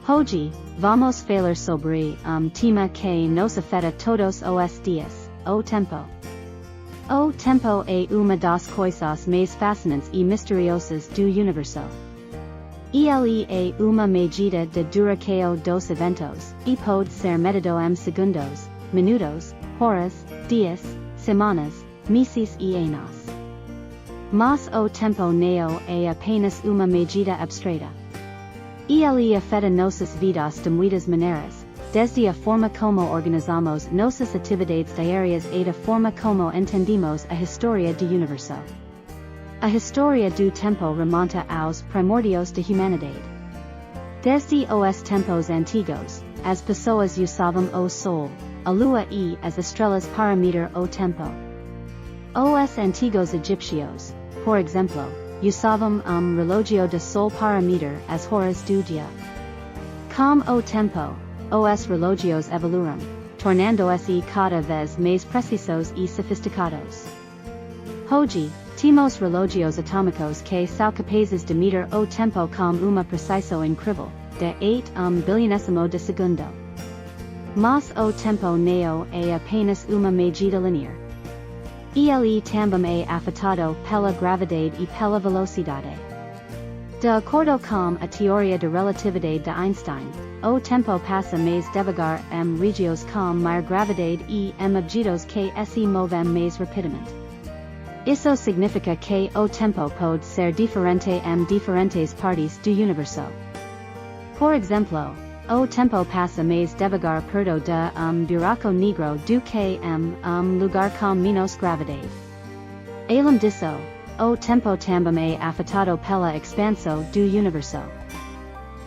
Hoje, vamos falar sobre tema que nos afeta todos os dias, o tempo. O tempo é uma das coisas mais fascinantes e misteriosas do universo. Ele é uma medida de duração dos eventos, e pode ser medido em segundos, minutos, horas, dias, semanas, meses e anos. Mas o tempo não é apenas uma medida abstrata. Ele afeta nossas vidas de muitas maneiras, desde a forma como organizamos nossas atividades diárias e da forma como entendemos a história do universo. A história do tempo remonta aos primórdios da humanidade. Desde os tempos antigos, as pessoas usavam o sol, a lua e as estrelas para medir o tempo. Os antigos egípcios, por exemplo, usavam relógio de sol para medir as horas do dia. Com o tempo, os relógios evoluíram, tornando-se cada vez mais precisos e sofisticados. Hoje, temos relógios atômicos que são capazes de medir o tempo com uma precisão incrível, de 8 bilionésimo de segundo. Mas o tempo não é apenas uma medida linear. Ele também é afetado pela gravidade e pela velocidade. De acordo com a teoria da relatividade de Einstein, o tempo passa mais devagar em regiões com maior gravidade e em objetos que se movem mais rapidamente. Isso significa que o tempo pode ser diferente em diferentes partes do universo. Por exemplo, o tempo passa mais devagar perto de buraco negro do que em lugar com menos gravidade. Além disso, o tempo também é afetado pela expansão do universo.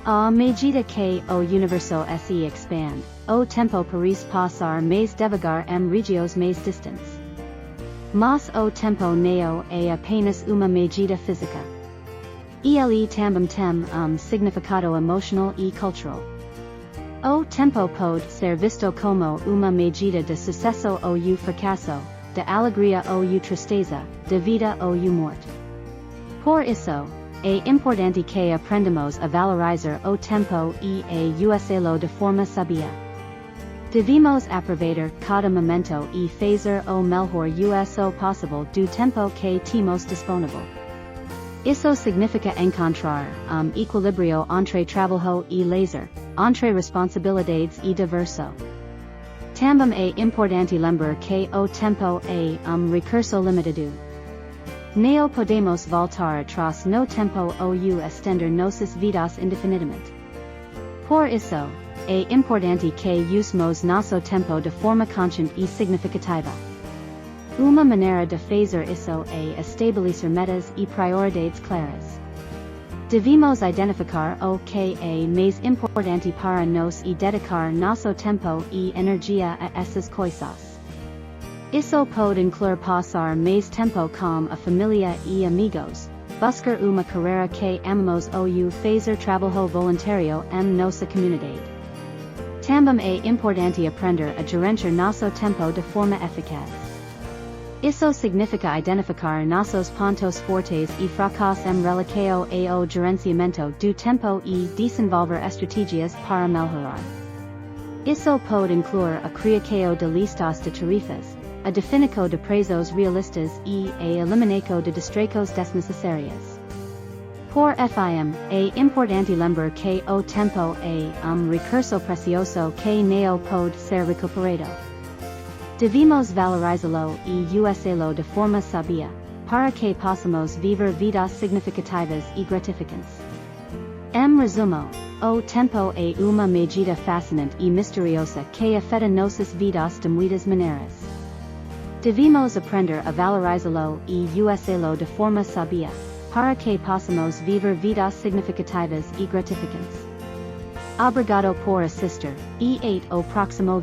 À medida que o universo se expande, o tempo parece passar mais devagar em regiões mais distantes. Mas o tempo não é apenas uma medida física. Ele também tem significado emocional e cultural. O tempo pode ser visto como uma medida de sucesso ou fracasso, de alegria ou tristeza, de vida ou morte. Por isso, é importante que aprendamos a valorizar o tempo e a usá-lo de forma sabia. Devemos aproveitar cada momento e fazer o melhor uso possível do tempo que temos disponível. Isso significa encontrar equilíbrio entre trabalho e lazer, entre responsabilidades e diversão. Também é importante lembrar que o tempo é recurso limitado. Não podemos voltar atrás no tempo ou estender nossas vidas indefinidamente. Por isso, é importante que usemos nosso tempo de forma consciente e significativa. Uma maneira de fazer isso é estabelecer metas e prioridades claras. Devemos identificar o que é mais importante para nós e dedicar nosso tempo e energia a essas coisas. Isso pode incluir passar mais tempo com a família e amigos, buscar uma carreira que amamos ou fazer trabalho voluntário em nossa comunidade. Também é importante aprender a gerenciar nosso tempo de forma eficaz. Isso significa identificar nossos pontos fortes e fracos em relação ao gerenciamento do tempo e desenvolver estratégias para melhorar. Isso pode incluir a criação de listas de tarefas, a definição de prazos realistas e a eliminação de distrações desnecessárias. Por fim, é importante lembrar que o tempo é recurso precioso que não pode ser recuperado. Devemos valorizá-lo e usá-lo de forma sabia, para que possamos viver vidas significativas e gratificantes. Em resumo, o tempo é uma medida fascinante e misteriosa que afeta nossas vidas de muitas maneiras. Devemos aprender a valorizá-lo e usá-lo de forma sabia, para que possamos viver vidas significativas e gratificantes. Obrigado por assistir, e até o próximo